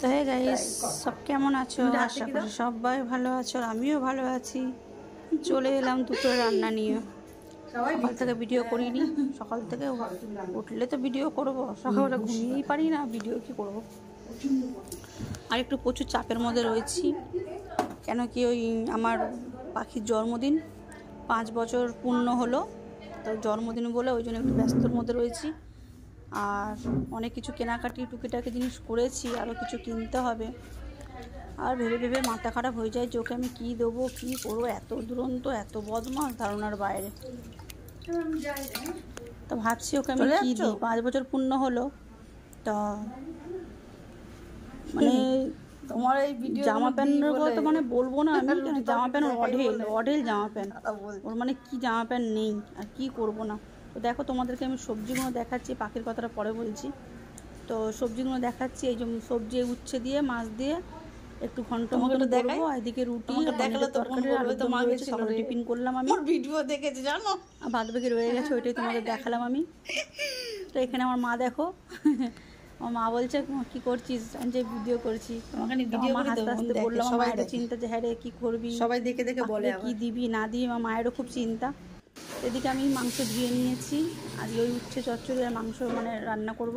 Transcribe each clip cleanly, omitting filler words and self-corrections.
তো hey guys, সব কেমন আছো? আশা করি সবাই ভালো আছো, আর আমিও ভালো আছি। চলে এলাম দুপুরে রান্না নিয়ে। সকাল থেকে ভিডিও করিনি, সকাল থেকে উঠলে তো ভিডিও করব, সকালবেলা ঘুমিয়েই পারি না, ভিডিও কি করব। আর একটু প্রচুর চাপের মধ্যে রয়েছি, কেন কি ওই আমার পাখির জন্মদিন 5 বছর পূর্ণ হলো, তো জন্মদিন বলে ওই জন্য একটু ব্যস্তর মধ্যে রয়েছি। আর অনেক কিছু কেনাকাটি টুকিটাকি জিনিস করেছি, আরও কিছু কিনতে হবে। আর ভেবে ভেবে মাথা খারাপ হয়ে যায় যে ওকে আমি কী দেবো, কী করবো, এত দুরন্ত, এত বদমাস, ধারণার বাইরে। তো ভাবছি ওকে আমি কী দিই, 5 বছর পূর্ণ হলো, তা মানে তোমার এই ভিডিও জামা প্যান্টের কথা তো মানে বলবো না আমি, জামা প্যান্ট অঢেল জামা প্যান্ট, ওর মানে কি জামা প্যান্ট নেই, আর কি করব না। তো দেখো তোমাদেরকে আমি সবজিগুলো দেখাচ্ছি, পাখির কথাটা পরে বলছি। তো সবজিগুলো দেখাচ্ছি, এই যে সবজি উচ্ছে দিয়ে মাছ দিয়ে একটু ঘন্ট মতো দেখাবো, আর এদিকে রুটি টিফিন করলাম আমি, ভিডিও দেখেছি জানো, বাদ বাকি রয়ে গেছে, ওইটাই তোমাদের দেখালাম আমি। তো এখানে আমার মা দেখো, আমার মা বলছে কি করছিস, আমি যে ভিডিও করছি, হাসতে হাসতে বললাম আমার মায়ের চিন্তা যে হ্যাঁ রে কী করবি, সবাই দেখে দেখে বলে কি দিবি না দিবি, আমার মায়েরও খুব চিন্তা। এদিকে আমি মাংস ধুয়ে নিয়েছি, আর ওই উচ্ছে চচ্চড়ি আর মাংস মানে রান্না করব।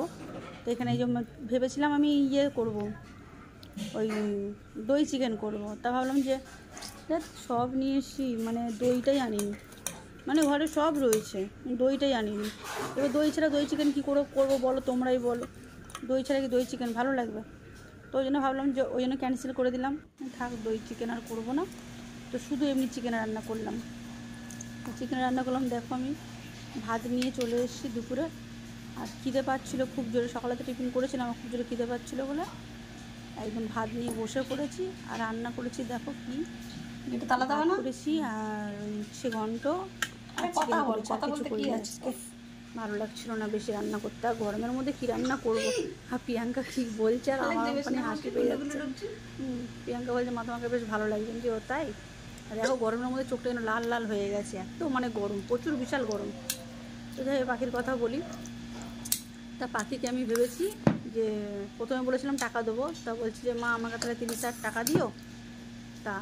তো এখানে এই যে ভেবেছিলাম আমি করব, ওই দই চিকেন করব। তা ভাবলাম যে সব নিয়ে এসছি, মানে দইটাই আনিনি, মানে ঘরে সব রয়েছে, দইটাই আনিনি। এবার দই ছাড়া দই চিকেন কী করবো বলো, তোমরাই বলো, দই ছাড়া কি দই চিকেন ভালো লাগবে? তো ওই জন্য ভাবলাম যে ওই জন্য ক্যান্সেল করে দিলাম, থাক দই চিকেন আর করবো না, তো শুধু এমনি চিকেন রান্না করলাম। চিকেন রান্না করলাম, দেখো আমি ভাত নিয়ে চলে এসেছি দুপুরে, আর খিদে পাচ্ছিলো খুব জোরে, সকালে তো টিফিন করেছিলাম, আমার খুব জোরে খিদে পাচ্ছিলো বলে একদম ভাত নিয়ে বসে পড়েছি। আর রান্না করেছি দেখো কি করেছি, আর উচ্ছে ঘন্ট আর চিকেন করেছি, আর কিছু করি আজকে ভালো লাগছিল না বেশি রান্না করতে, আর গরমের মধ্যে কী রান্না করবো। আর প্রিয়াঙ্কা কী বলছে, আর আমার মানে হাসি পেয়ে যাচ্ছে। প্রিয়াঙ্কা বলছে মা তোমাকে বেশ ভালো লাগছে, যে ও তাই। আর দেখো গরমের মধ্যে চোখটা যেন লাল লাল হয়ে গেছে, এত মানে গরম, প্রচুর বিশাল গরম। তো যাই পাখির কথা বলি, তা পাখিকে আমি ভেবেছি যে প্রথমে বলেছিলাম টাকা দেবো, তা বলছি যে মা আমাকে তাহলে 30,000 টাকা দিও, তা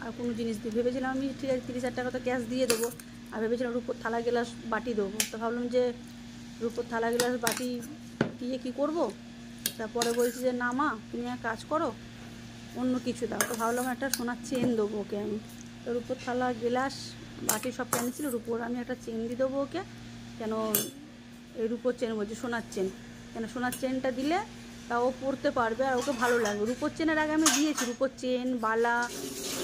আর কোনো জিনিস দিই। ভেবেছিলাম আমি ঠিক আছে 30,000 টাকা তো ক্যাশ দিয়ে দেবো, আর ভেবেছিলাম রূপোর থালা গ্লাস বাটি দেবো। তো ভাবলাম যে রূপোর থালা গ্লাস বাটি দিয়ে কী করবো, তারপরে বলছি যে না মা তুমি এক কাজ করো, অন্য কিছু দাও। তো ভাবলাম একটা সোনার চেন দেবো ওকে আমি, তো রূপোর থালা গ্লাস বাটি সব কিনেছিল, রূপোর আমি একটা চেন দিয়ে দেবো ওকে। কেন এই রূপোর চেন বলছি, সোনার চেন, কেন সোনার চেনটা দিলে তা ও পরতে পারবে আর ওকে ভালো লাগবে। রূপোর চেনের আগে আমি দিয়েছি রূপোর চেন, বালা,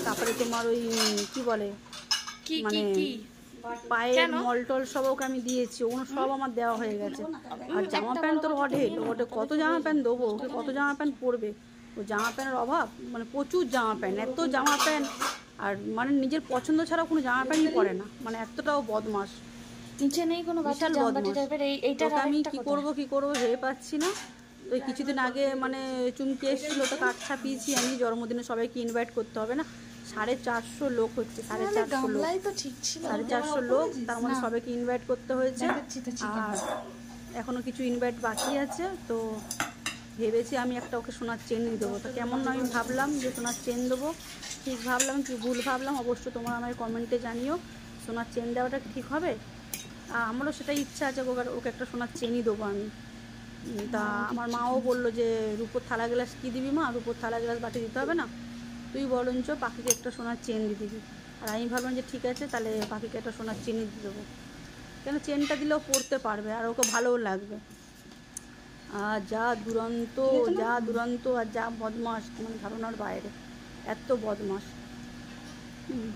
তারপরে তোমার ওই কী বলে মানে পায়ের মলটল সব ওকে আমি দিয়েছি, ওগুলো সব আমার দেওয়া হয়ে গেছে। আর জামা প্যান্ট তোর অঢেল, ওটা কত জামা প্যান্ট দেবো ওকে, কত জামা প্যান্ট পরবে, ও জামা প্যান্টের অভাব, মানে প্রচুর জামা প্যান্ট, এত জামা প্যান্ট, আর মানে নিজের পছন্দ ছাড়া কোনো জামা প্যান্টই পরে না, মানে এতটাও বদমাস, নিচে নেই কোনো বিশাল বদমাস। ওকে আমি কী করবো ভেবে পাচ্ছি না। তো কিছু দিন আগে মানে চুমকি এসেছিলো, তো কাঠ ছাপিয়েছি আমি, জন্মদিনে সবাইকে ইনভাইট করতে হবে না, 450 লোক হচ্ছে, 450 লোক, 450 লোক, তার মধ্যে সবাইকে ইনভাইট করতে হয়েছে, আর এখনও কিছু ইনভাইট বাকি আছে। তো ভেবেছি আমি একটা ওকে সোনার চেন দেবো। তো কেমন আমি ভাবলাম যে সোনার চেন দেবো, ঠিক ভাবলাম কি ভুল ভাবলাম অবশ্য তোমরা আমার কমেন্টে জানিও, সোনার চেন দেওয়াটা ঠিক হবে? আমারও সেটাই ইচ্ছা আছে, ওকে একটা সোনার চেনই দেবো আমি। তা আমার মাও বললো যে রূপোর থালা গ্লাস কী দিবি মা, রূপোর থালা গ্লাস বাটি দিতে হবে না, তুই বরঞ্চ পাখিকে একটা সোনার চেন দিয়ে দিবি। আর আমি ভাবলাম যে ঠিক আছে তাহলে পাখিকে একটা সোনার চেনই দিয়ে দেবো, কেন চেনটা দিলেও পরতে পারবে আর ওকে ভালোও লাগবে। আর যা দুরন্ত আর যা বদমাস, মানে ধারণার বাইরে, এত বদমাস।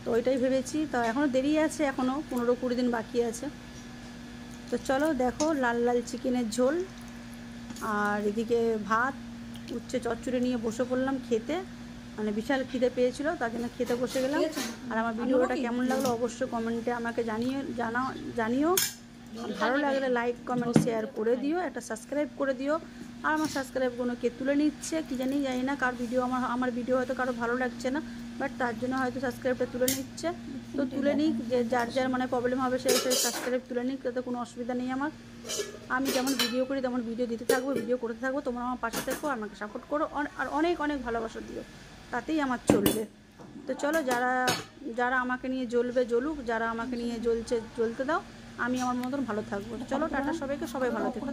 তো ওইটাই ভেবেছি, তা এখনও দেরি আছে, এখনও 15-20 দিন বাকি আছে। তো চলো দেখো লাল লাল চিকেনের ঝোল, আর এদিকে ভাত, উচ্ছে চচ্চড়ি নিয়ে বসে পড়লাম খেতে, মানে বিশাল খিদে পেয়েছিল, তার জন্য খেতে বসে গেলাম। আর আমার ভিডিওটা কেমন লাগলো অবশ্যই কমেন্টে আমাকে জানিও। ভালো লাগলে লাইক কমেন্ট শেয়ার করে দিও, একটা সাবস্ক্রাইব করে দিও। আর আমার সাবস্ক্রাইবগুলো কে তুলে নিচ্ছে কি জানি না, কার ভিডিও আমার ভিডিও হয়তো কারো ভালো লাগছে না, বাট তার জন্য হয়তো সাবস্ক্রাইবটা তুলে নিচ্ছে, তো তুলে নিক, যে যার যার মানে প্রবলেম হবে সে সাবস্ক্রাইব তুলে নিক, তাতে কোনো অসুবিধা নেই আমার। আমি যেমন ভিডিও করি তেমন ভিডিও দিতে থাকবো, ভিডিও করতে থাকবো, তোমরা আমার পাশে থেকো, আমাকে সাপোর্ট করো, আর অনেক অনেক ভালোবাসা দিও, তাতেই আমার চলবে। তো চলো, যারা যারা আমাকে নিয়ে জ্বলবে জ্বলুক, যারা আমাকে নিয়ে জ্বলতে দাও, আমি আমার মতন ভালো থাকবো। চলো টাটা সবাইকে, সবাই ভালো থেকো।